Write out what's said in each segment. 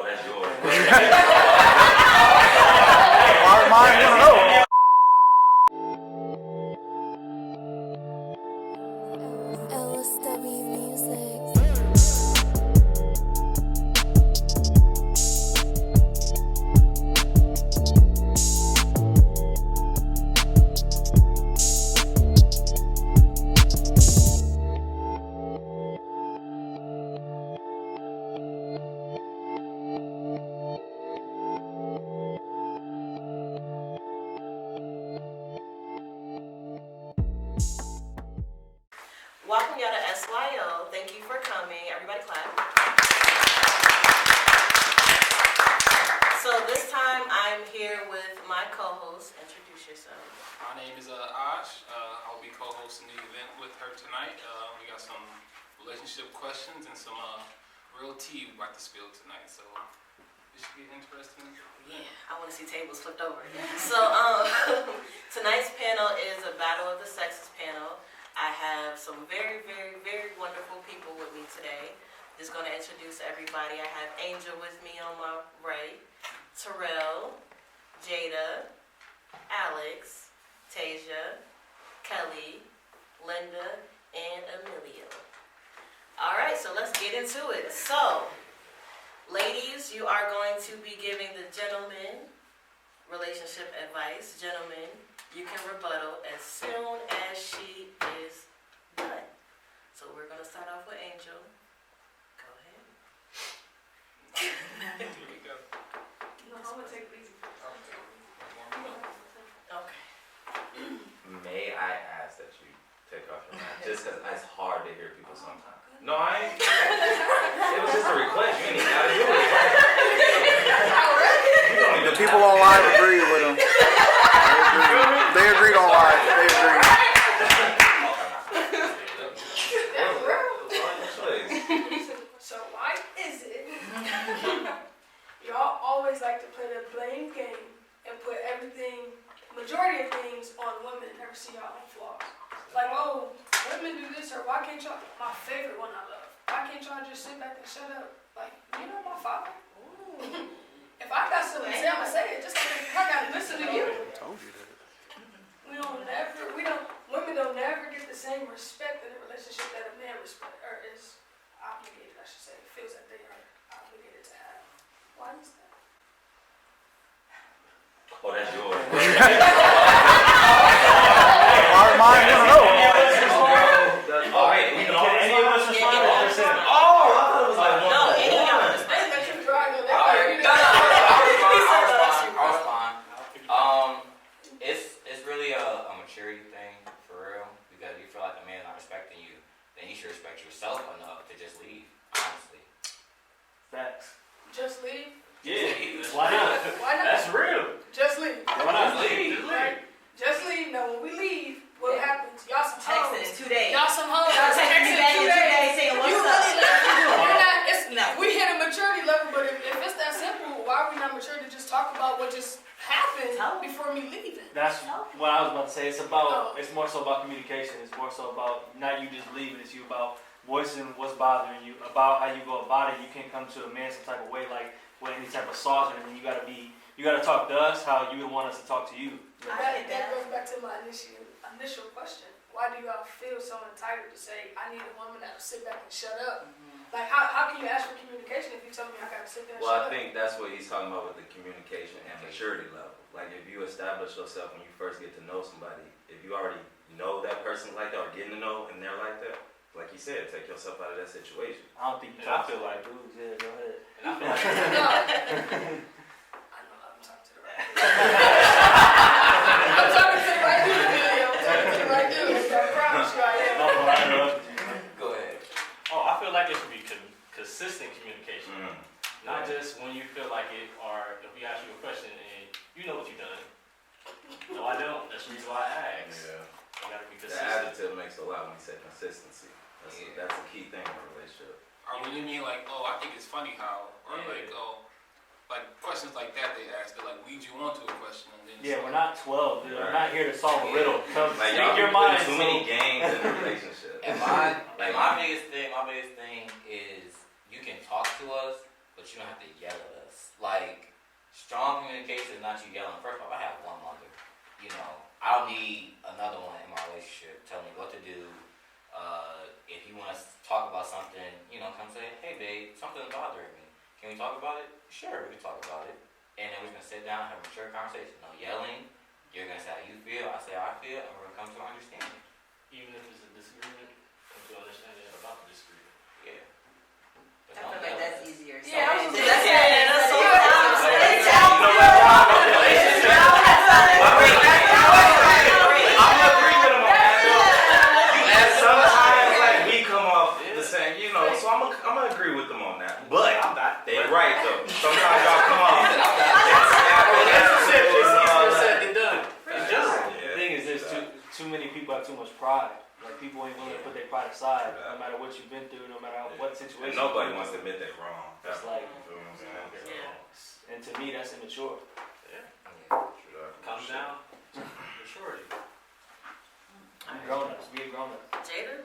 Oh, that's yours. Why mine? I don't know. LSW music. Welcome y'all to SYO. Thank you for coming. Everybody clap. So this time I'm here with my co-host. Introduce yourself. My name is Ash. I'll be co-hosting the event with her tonight. We got some relationship questions and some real tea we're about to spill tonight. So this should be an interesting event. Yeah, I want to see tables flipped over. So tonight's panel is a Battle of the Sexes panel. I have some very, very, very wonderful people with me today. Just going to introduce everybody. I have Angel with me on my right, Terrell, Jaidah, Alex, Tajah, Kelle, Linda, and Emilio. All right, so let's get into it. So, ladies, you are going to be giving the gentlemen relationship advice. Gentlemen, you can rebuttal as soon as she is done. So we're going to start off with Angel. Go ahead. Here we go. No, I'm going to take it easy. Okay. May I ask that you take off your mask? Just because it's hard to hear people sometimes. No, I ain't. It was just a request. You ain't even got to do it. The people on live agree with him. They agreed on live. They agreed. So why is it y'all always like to play the blame game and put everything, majority of things on women, never see y'all own flaws? Like, oh, women do this, or why can't y'all, my favorite one I love, why can't y'all just sit back and shut up? Like, you know my father? If I got something to say, I'm gonna say it, just like I gotta listen to you. I told you that. Women don't never get the same respect in a relationship that a man respect, or is obligated, I should say, feels that they are obligated to have. Why is that? Oh, that's yours. Why mine? I don't know. Oh, wait. Can any of us respond? Oh, I thought it was like one. No, any of y'all respect. I'll respond. It's really a maturity thing, for real. Because if you feel like a man's not respecting you, then you should respect yourself enough to just leave, honestly. Facts. Just leave? Yeah. Why not? Why not? That's real. Just leave. Why not? Leave. Right? Just leave. Now, when we leave, what happens? Y'all some Texting in hoes. 2 days. Y'all some hoes. Y'all texting me back in 2 days saying, what's You up? really you're not, it's, No. we hit a maturity level, but if it's that simple, why are we not mature to just talk about what just happened before me leaving? That's what I was about to say. It's more so about communication. It's more so about not you just leaving. It's you about voicing what's bothering you, about how you go about it. You can't come to a man some type of way, like with any type of sauce or anything. You gotta talk to us how you would want us to talk to you. That goes back to my initial question. Why do y'all feel so entitled to say, I need a woman that'll sit back and shut up? Like, how can you ask for communication if you tell me I gotta sit there and Well, shut I think that's what he's talking about with the communication and maturity level. Like, if you establish yourself when you first get to know somebody, if you already know that person like that or getting to know and they're like that, like you said, take yourself out of that situation. I don't think you talk to like dudes. Yeah, go ahead. up? No. I know, I'm talking to the right dude. I'm talking to the right dude, Emilio. I'm talking to the right dude. I promise you I am. Go ahead. Oh, I feel like it should be consistent communication. Not Yeah. just when you feel like it, or if we ask you a question and you know what you've done. No, I don't. That's the reason why I asked. Yeah. You gotta be The consistent. adjective makes a lot when you say consistency. That's a key thing in a relationship. Or when you mean like, oh, I think it's funny how, or Yeah. like, oh, like questions like that they ask, they like lead you on to a question and then. Yeah, we're not 12, dude. We're not here to solve a riddle. Come Like, speak y'all your be mind. putting too many games in a relationship. And my biggest thing is you can talk to us, but you don't have to yell at us. Like, strong communication is not you yelling. First of all, I have one mother. You know, I don't need another one in my relationship telling me what to do. If you want to talk about something, you know, come say, hey babe, something's bothering me. Can we talk about it? Sure, we can talk about it. And then we're going to sit down and have a mature conversation. No yelling. You're going to say how you feel, I say how I feel, and we're going to come to an understanding. Even if it's a disagreement, come to understanding about the disagreement. Yeah. But I don't feel like yell. that's easier. So Yeah, I was just That's saying. it. That's so I'm gonna agree with him on that. And sometimes like we come off the same, you know. So I'm gonna agree with them on that. But they're right though. Sometimes y'all come off. Easier said than done. The thing is, there's too many people have too much pride. Like, people ain't willing to put their pride aside, no matter what you've been through, no matter what situation. And nobody wants to admit they're wrong. It's like, You know what I'm saying? Yeah. and to me, that's immature. Calm down. Maturity. Be grown-ups, be a grown-up. Jaidah?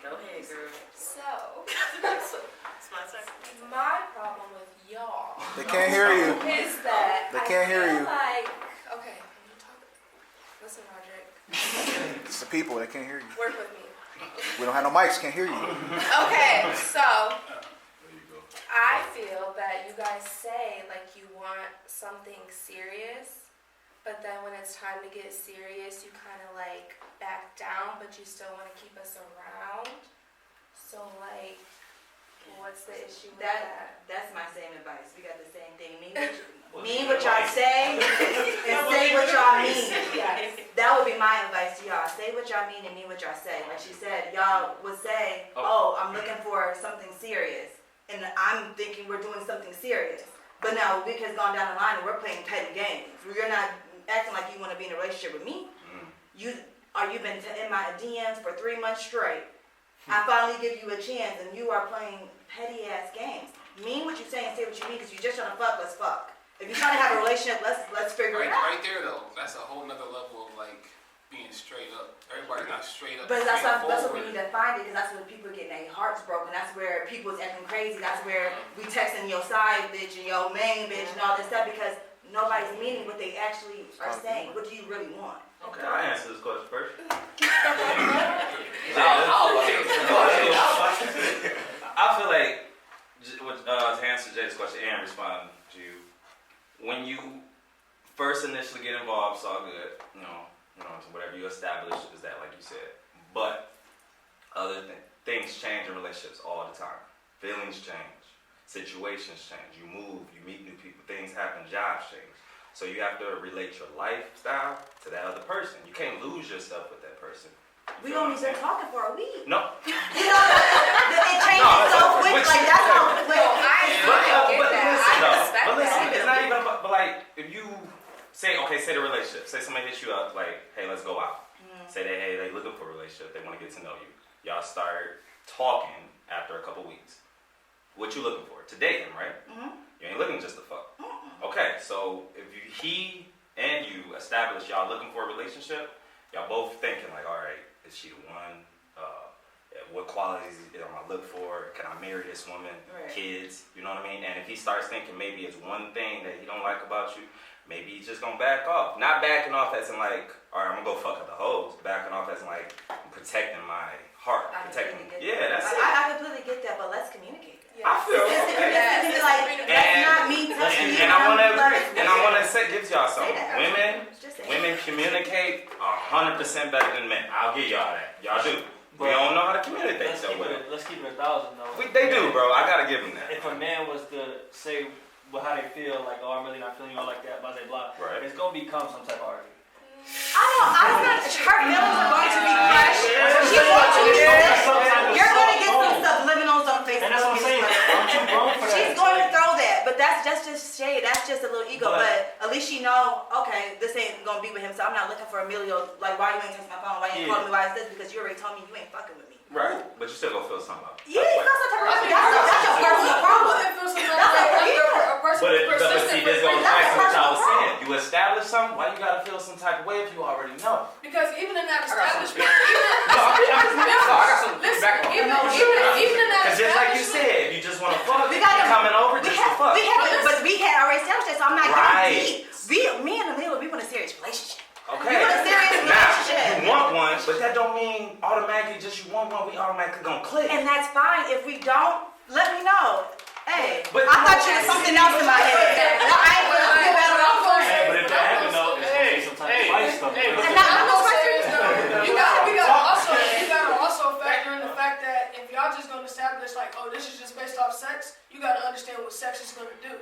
Go ahead, girl. So, It's my turn. my problem with y'all They can't hear you. is that They can't hear you. Like, okay, can you talk? Listen, Roderick, It's the people. They can't hear you. work with me. We don't have no mics. Can't hear you. Okay, so There you go. I feel that you guys say like you want something serious, but then when it's time to get serious, you kind of like back down, but you still want to keep us around. So like, what's the issue with that? that's my same advice. We got the same thing. Mean what y'all say and say what y'all mean. Yes. That would be my advice to y'all. Say what y'all mean and mean what y'all say. Like she said, y'all would say, oh, I'm looking for something serious. And I'm thinking we're doing something serious. But now we could have gone down the line and we're playing petty games. You're not acting like you want to be in a relationship with me. You've been in my DMs for 3 months straight. I finally give you a chance and you are playing petty ass games. Mean what you say and say what you mean, because you're just trying to fuck, let's fuck. If you're trying to have a relationship, let's figure it out. Right there though, that's a whole nother level of like being straight up. Everybody's not straight up. But that's what we straightforward. need to find it, because that's when people getting their hearts broken. That's where people's acting crazy. That's where we texting your side bitch and your main bitch and all this stuff, because nobody's meaning what they actually are saying. What do you really want? Okay, I'll answer this question first. I feel like, to answer Jay's question and respond to you, when you first initially get involved, it's all good. You know, whatever you establish is that, like you said. But other things change in relationships all the time. Feelings change, situations change. You move, you meet new people, things happen, jobs change. So you have to relate your lifestyle to that other person. You can't lose yourself with that person. We only been talking for a week. No. You know, it changes so quick. Like that's how quick. But listen, it's not even about, but like, if you say the relationship, say somebody hits you up, like, hey, let's go out. Say that, hey, they looking for a relationship, they want to get to know you. Y'all start talking after a couple weeks. What you looking for? To date him, right? You ain't looking just to fuck. Okay, so if he and you establish y'all looking for a relationship, y'all both thinking like, all right, is she the one? What qualities am I look for? Can I marry this woman? Right. Kids, you know what I mean? And if he starts thinking maybe it's one thing that he don't like about you, maybe he's just gonna back off. Not backing off as in like, all right, I'm gonna go fuck up the hoes. Backing off as in like, I'm protecting my heart. I Protecting. completely get Yeah, that's it. I completely get that, but let's communicate. I feel It's like, that's not me touching you. and I want to give y'all Say something. that. Just say Women communicate 100% better than men. I'll give y'all that. Y'all do. We don't know how to communicate Let's so well. keep it 1,000 though. They do, bro. I gotta give them that. If a man was to say how they feel, like, oh, I'm really not feeling you like that, blah, blah, blah, Right. it's gonna become some type of argument. I'm not, her feelings are going to be crushed. She wants to be sick. You're going to get some subliminals on Facebook. And that's what I'm saying. I'm too grown for that. She's going to throw that, but that's just shade. That's just a little ego. But- But at least she know, okay, this ain't going to be with him, so I'm not looking for Emilio. Like, why you ain't texting my phone? Why you ain't calling me? Why is this? Because you already told me you ain't fucking with me. Right. But you still gonna feel something about it. You ain't feel some type of way. That's your personal problem. But see, this goes back to what y'all was saying. You establish something, why you gotta feel some type of way if you already know? Because even in that establishment, I got something listen, back on. even in that Because just like you establishment, said, if you just wanna fuck, We automatically gonna click. And that's fine. If we don't, let me know. Hey, But- I thought you had something else in my head. No, I ain't gonna feel better off for it. But if that happens though, it's gonna be some type of fight stuff. Hey, And now I'm I'm not saying is though, you gotta also factor in the fact that if y'all just gonna establish like, oh, this is just based off sex, you gotta understand what sex is gonna do.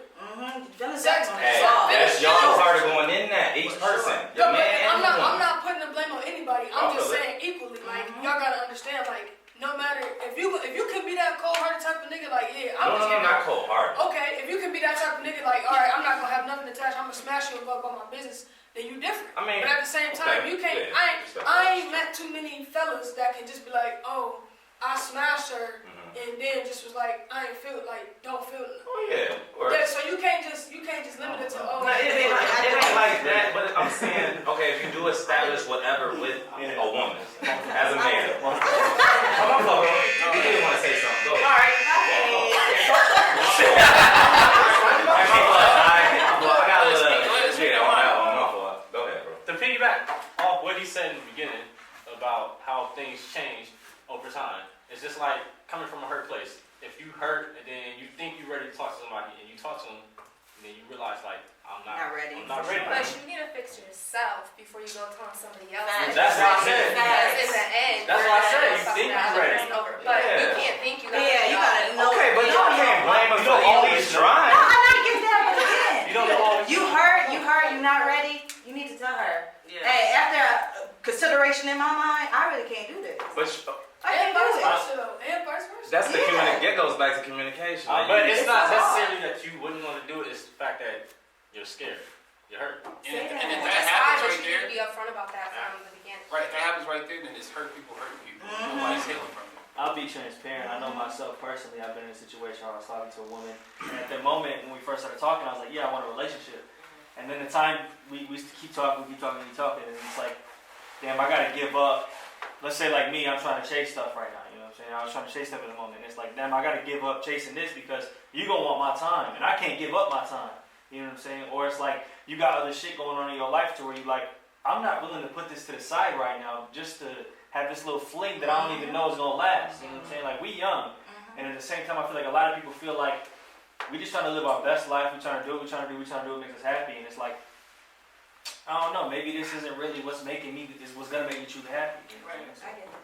Sex. Hey, that's y'all part of going in that. Each person. Your No, but man and I'm woman. not putting the blame on anybody. I I'm feel just it. saying equally. Like y'all gotta understand. Like no matter if you can be that cold-hearted type of nigga. Like yeah, I'm No, not cold hearted. Okay, if you can be that type of nigga. Like all right, I'm not gonna have nothing attached. I'm gonna smash you and go about my business. Then you different. I mean, but at the same time, okay, you can't. yeah, I ain't met too many fellas that can just be like, oh, I smashed her, and then just was like, I ain't feel like, don't feel it. Oh yeah. Or, Yeah, so you can't just limit it to oh. no, it ain't like that. But I'm saying, okay, if you do establish whatever with a woman as a man. Come on, bro. You didn't want to say something. Go ahead. I got a little. Yeah, on that one. My fault. Go ahead, bro. To piggyback off what he said in the beginning about how things change over time, it's just like coming from a hurt place. If you hurt and then you think you're ready to talk to somebody and you talk to them, and then you realize like I'm not ready. But you need to fix yourself before you go telling somebody else. That's what I said. Because in the end, That's what I said. You think you're ready. But you can't think you gotta. Yeah, you gotta know. Okay, but y'all can't blame us You for don't always always trying. No, I'm not getting that, but again. You don't always. You hurt, you not ready, you need to tell her. Yeah. Hey, after consideration in my mind, I really can't do this. But I can't do vice it. versa though. And vice versa. that's the Yeah. It goes back to communication. But it's not hard. necessarily that you wouldn't want to do it. It's the fact that you're scared. You're hurt. Say And if that. that That's why happens you right need there, to be upfront about that from the beginning. right, if that happens right there, then it's hurt people hurting people. Nobody's healing from it. I'll be transparent. I know myself personally. I've been in a situation where I was talking to a woman, and at the moment when we first started talking, I was like, "Yeah, I want a relationship." And then the time we keep talking, and it's like, damn, I gotta give up. Let's say like me, I'm trying to chase stuff right now. You know what I'm saying? I was trying to chase stuff at the moment. And it's like, damn, I gotta give up chasing this because you gonna want my time, and I can't give up my time. You know what I'm saying? Or it's like you got other shit going on in your life to where you like, I'm not willing to put this to the side right now just to have this little fling that I don't even know is gonna last. You know what I'm saying? Like we young, and at the same time, I feel like a lot of people feel like we just trying to live our best life. We trying to do what it makes us happy, and it's like, I don't know. Maybe this isn't really what's making me. Is what's gonna make me truly happy. You know what I'm saying? I get that.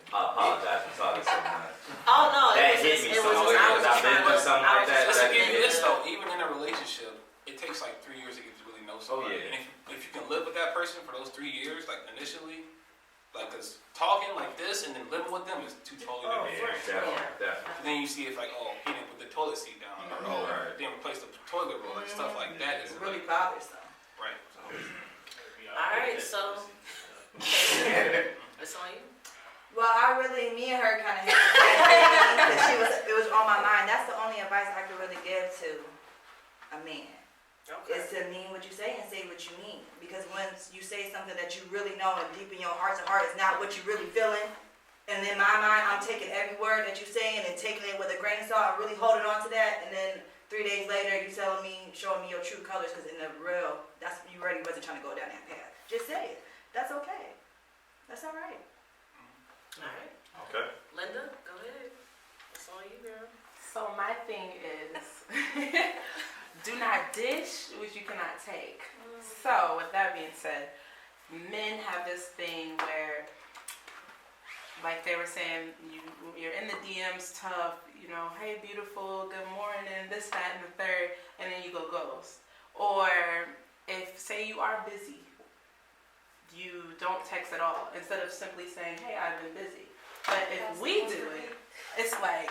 I apologize for talking so much. Oh no, That it was hit just, me it so was much just, I was because I've just been trying through to, something I like was that. just Let's That give you nigga- this though, even in a relationship, it takes like 3 years to get to really know somebody. yeah. And if you can live with that person for those 3 years, like initially, like, cause talking like this and then living with them is two totally different things. Definitely. Then you see if like, oh, he didn't put the toilet seat down, or oh, Right. didn't replace the toilet roll, like stuff like that is It really like, bothers them. right. So, Alright, so it's on you. Well, me and her kind of had the same thing because it was on my mind. That's the only advice I could really give to a man. Is to mean what you say and say what you mean. Because once you say something that you really know and deep in your heart to heart is not what you really feeling, and in my mind I'm taking every word that you're saying and taking it with a grain of salt and really holding on to that, and then 3 days later you telling me, showing me your true colors, because in the real, that's you really wasn't trying to go down that path. Just say it. That's okay. That's all right. Alright. Okay. Linda, go ahead. It's on you, girl. So my thing is, do not dish what you cannot take. So with that being said, men have this thing where, like they were saying, you're in the DMs tough, you know, hey beautiful, good morning, this, that, and the third, and then you go ghost. Or if, say you are busy, you don't text at all, instead of simply saying, hey, I've been busy. But if we do it, it's like,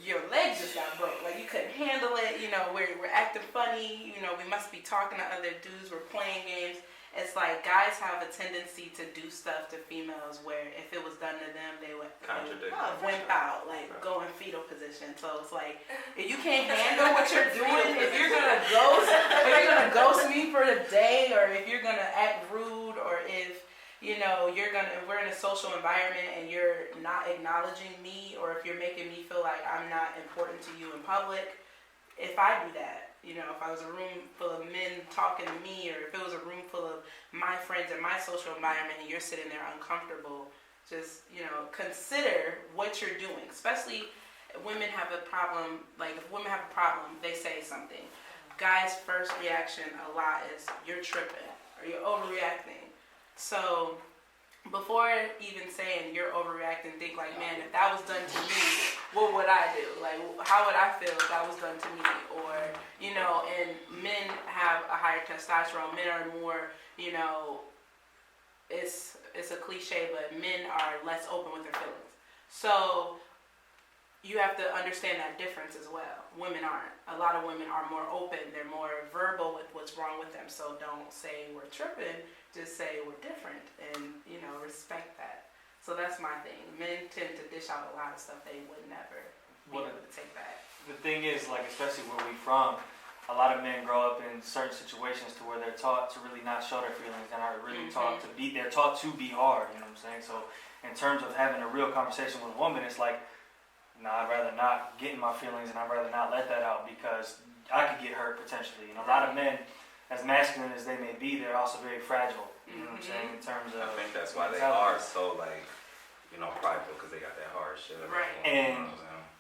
your leg just got broke. Like, you couldn't handle it, you know, we're acting funny, you know, we must be talking to other dudes, we're playing games. It's like guys have a tendency to do stuff to females where if it was done to them, they would wimp out, like go in fetal position. So it's like, if you can't handle what you're doing, if you're gonna ghost me for the day, or if you're gonna act rude, or if you know if we're in a social environment and you're not acknowledging me, or if you're making me feel like I'm not important to you in public, if I do that, you know, if I was a room full of men talking to me, or if it was a room full of my friends in my social environment and you're sitting there uncomfortable, just, consider what you're doing. Especially women have a problem, like if women have a problem, they say something. Guys' first reaction a lot is, you're tripping, or you're overreacting. So before even saying you're overreacting, think like, man, if that was done to me, what would I do? Like, how would I feel if that was done to me? Or, and men have a higher testosterone. Men are more, it's a cliche, but men are less open with their feelings. So you have to understand that difference as well. Women aren't. A lot of women are more open. They're more verbal with what's wrong with them. So don't say we're tripping. Just say we're different and, respect that. So that's my thing. Men tend to dish out a lot of stuff they would never be able to take back. The thing is, like, especially where we from, a lot of men grow up in certain situations to where they're taught to really not show their feelings and are really taught to be, they're taught to be hard, you know what I'm saying? So in terms of having a real conversation with a woman, it's like, no, I'd rather not get in my feelings and I'd rather not let that out because I could get hurt potentially. A lot of men, as masculine as they may be, they're also very fragile, you know what I'm saying, in terms of... I think that's why they are so, prideful, because they got that hard shit. Right. And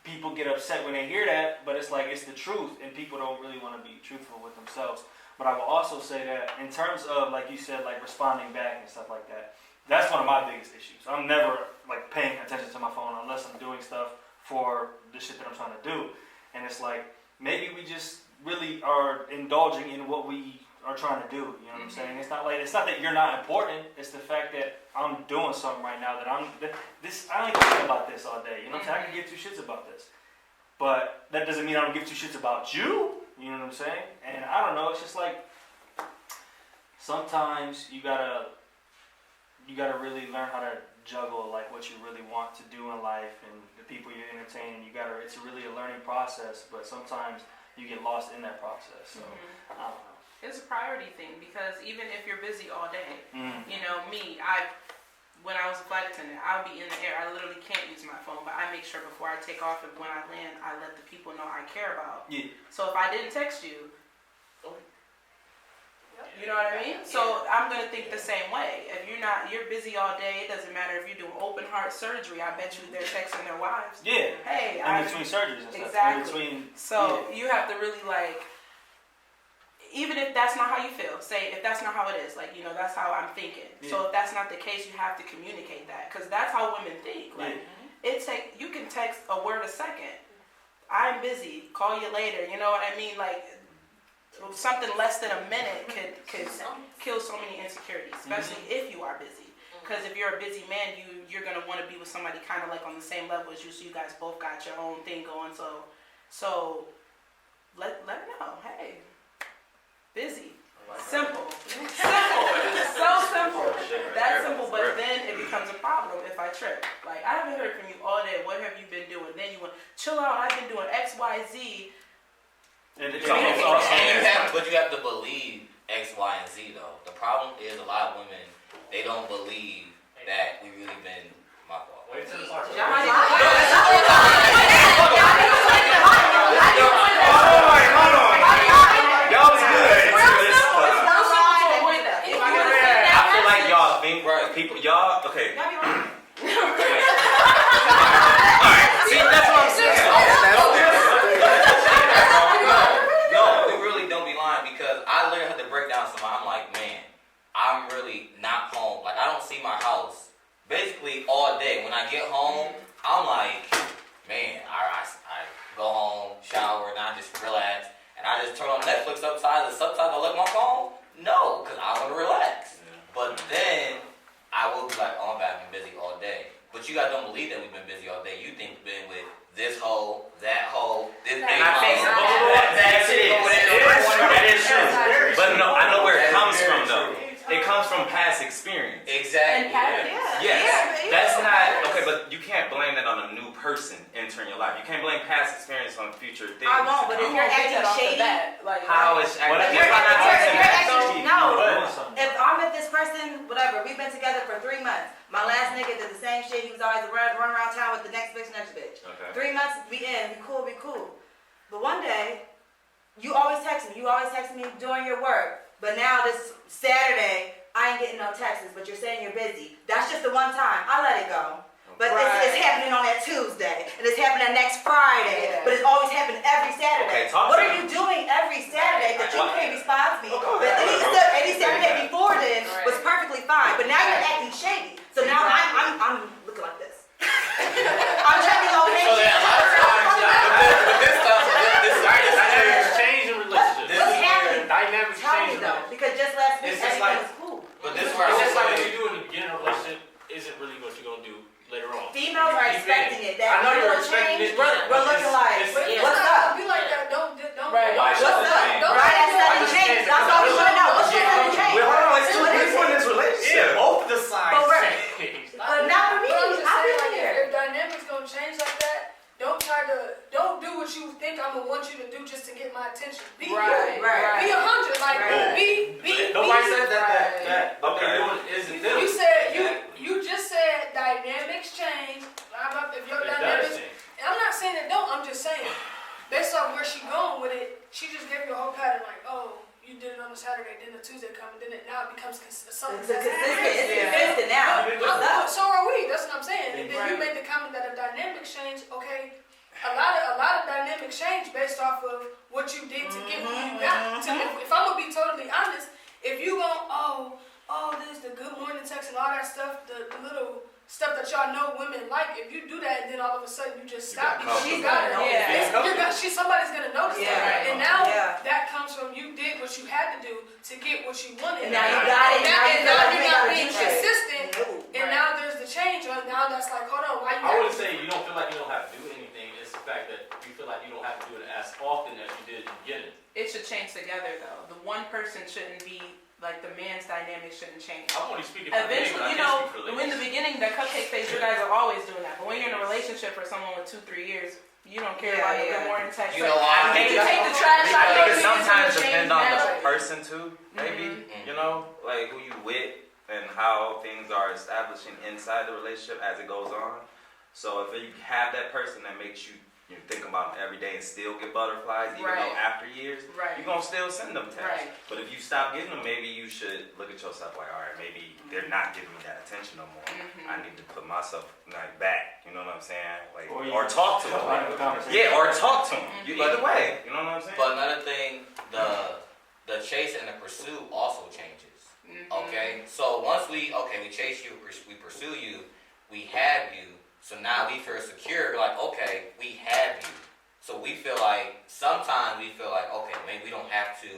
people get upset when they hear that, but it's like, it's the truth, and people don't really want to be truthful with themselves. But I will also say that in terms of, like you said, like responding back and stuff like that, that's one of my biggest issues. I'm never, paying attention to my phone unless I'm doing stuff for the shit that I'm trying to do. And it's like, maybe we just really are indulging in what we are trying to do, you know what I'm saying? It's not that you're not important, it's the fact that I'm doing something right now that I ain't thinking about this all day, you know what I'm saying? I can give two shits about this. But that doesn't mean I don't give two shits about you, you know what I'm saying? And I don't know, it's just like, sometimes you gotta really learn how to juggle what you really want to do in life and the people you're entertaining. It's really a learning process, but sometimes you get lost in that process. So I don't know. It's a priority thing because even if you're busy all day, when I was a flight attendant, I'll be in the air. I literally can't use my phone, but I make sure before I take off and when I land, I let the people know I care about. Yeah. So if I didn't text you, you know what I mean? So I'm gonna think the same way. If you're busy all day, it doesn't matter if you're doing open heart surgery. I bet you they're texting their wives. Yeah. Hey, in between surgeries and stuff. Exactly. You have to really even if that's not how you feel, say if that's not how it is, that's how I'm thinking. Yeah. So if that's not the case, you have to communicate that because that's how women think. You can text a word a second. I'm busy. Call you later. You know what I mean? Something less than a minute could kill so many insecurities, especially if you are busy. Because if you're a busy man, you're gonna want to be with somebody kind of on the same level as you, so you guys both got your own thing going. So let her know, hey, busy, simple, so simple. That's simple. But then it becomes a problem if I trip. I haven't heard from you all day. What have you been doing? Then you want chill out. I've been doing X, Y, Z. But you have to believe X, Y, and Z though. The problem is a lot of women, they don't believe that we really been my fault. Wait till the part. Hold on. Y'all was good. I feel like y'all think people okay. Alright, see that's what I'm saying. No, we really don't be lying because I literally had to break down something. I'm like, man, I'm really not home. I don't see my house basically all day. When I get home, I'm like, man, I go home, shower, and I just relax. And I just turn on Netflix upside the subtitles. I look at my phone? No, because I want to relax. But then I will be like, oh, I've been busy all day. But you guys don't believe that we've been busy all day. You think we've been with this hoe, that hoe, this big hoe. That is true. But no, I know where it comes from though. It comes from past experience. Exactly. Yes. That's not okay, but you can't blame that on a new person entering your life. You can't blame past experience on future things. I won't, but if you're acting shady, how is acting? If I'm with this person, whatever, we've been together for 3 months. My last nigga did the same shit. He was always run around town with the next bitch. Okay. 3 months, we in, we cool. But one day, you always text me. You always text me doing your work. But now this Saturday, I ain't getting no texts, but you're saying you're busy. That's just the one time. I let it go. But Right. it's happening on that Tuesday, and it's happening next Friday, Yeah. but it's always happening every Saturday. Okay, talk What to are me. you doing every Saturday that you What? can't respond to me? Oh, go But ahead. any Saturday before then was perfectly fine, but now you're acting shady. So now I'm looking like this. I'm checking location. So then a lot of times, but this stuff, this Dynamics change in relationships. This What's is happening? Dynamics Tell change me in though, relationships. because just last week It's just everything like- was cool. But this is where It's I just like what was you do in the beginning of a relationship isn't really what you're gonna do later on. Females are You expecting think- it. That I know you're little expecting change, it. we're looking like, But it's what's not up? gonna be like that. Don't. Right. What's What's up? up? Don't Right, that do that. sudden change. That's all we want to know. What's your sudden change? Wait, hold on, it's two What is people in it? this relationship. both the sides But we're- change. But not for me. But I'm just I've saying, been like, here. if dynamics gonna change like that, don't do what you think I'm gonna want you to do just to get my attention. Be Right, you. right. Be 100. Like, Right. be. Nobody be. said that what Okay. they're doing isn't them. You said Exactly. you just said dynamics change. If your It does dynamics, change. and I'm not saying it don't. I'm just saying, based off where she going with it, she just gave you a whole pattern. Like, oh, you did it on a Saturday, then a Tuesday come, and then it now it becomes something It's that's consistent. It's Yeah. consistent now. What's up? So are we. That's what I'm saying. And then you Right. made the comment that a dynamic change. Okay, a lot of dynamic change based off of what you did to get where you got. If I'm gonna be totally honest, if you go, there's the good morning text and all that stuff, the little stuff that y'all know women like. If you do that, and then all of a sudden you just stop because She's you got gonna it. notice. Somebody's gonna notice Yeah, that. right. And now Yeah. that comes from you did what you had to do to get what you wanted. And now you got it. And feel now like you're you not gotta being do shit. consistent. No. And now there's the change. Now that's like, hold on, why you? I wouldn't say you don't feel like you don't have to do anything. It's the fact that you feel like you don't have to do it as often as you did in the beginning. It should change together though. The one person shouldn't be like the man's dynamic shouldn't change. I'm only speaking for Eventually, me, you but I know, can't speak for in the ladies. beginning, that cupcake phase, you guys are always doing that. But when you're in a relationship for someone with 2-3 years, you don't care about the Yeah. good morning text. You know why? Did you Because- take the trash out? It Maybe sometimes it's gonna depend change on the naturally. person too, maybe. Mhm. You know, like who you with and how things are establishing inside the relationship as it goes on. So if you have that person that makes you think about them every day and still get butterflies, even Right. though after years, Right. you're gonna still send them texts. Right. But if you stop getting them, maybe you should look at yourself like, all right, maybe they're not giving me that attention no more. Mhm. I need to put myself like back. You know what I'm saying? Like, Or you or talk to have a them. conversation. Yeah, or talk to them. Mhm. Either way, you know what I'm saying? But another thing, the chase and the pursuit also changes. Mhm. Okay, so once we chase you, we pursue you, we have you. So now we feel secure. Like, okay, we have you. So we feel like sometimes we feel like, okay, maybe we don't have to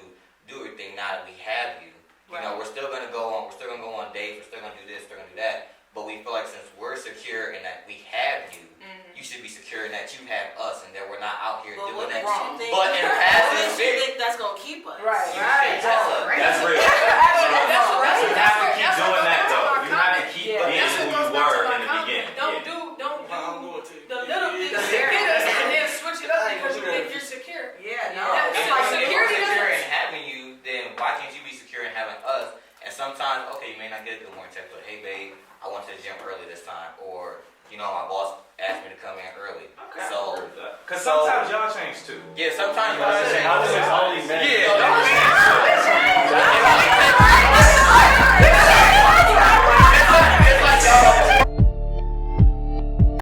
do everything now that we have you. You know, we're still gonna go on dates. We're still gonna do this. We're gonna do that. But we feel like since we're secure and that we have you, Mhm. you should be secure in that you have us and that we're not out here But doing what that. makes you think? But in What past makes you experience, think that's gonna keep us? Right. Right. That's real. That's You have to keep doing that though. You have to keep Yeah. being That's who what you goes back to were my in the comment. beginning. Don't do the little things to get us and then switch it up because you think you're secure. Yeah, no. That's If like we're security secure doesn't- in having you, then why can't you be secure in having us? And sometimes, okay, you may not get a good morning text, but hey, babe, I went to the gym early this time, or my boss asked me to come in early. Okay. So, Because sometimes y'all change too. yeah, sometimes I was just only men. Yeah, No, don't no, be- no.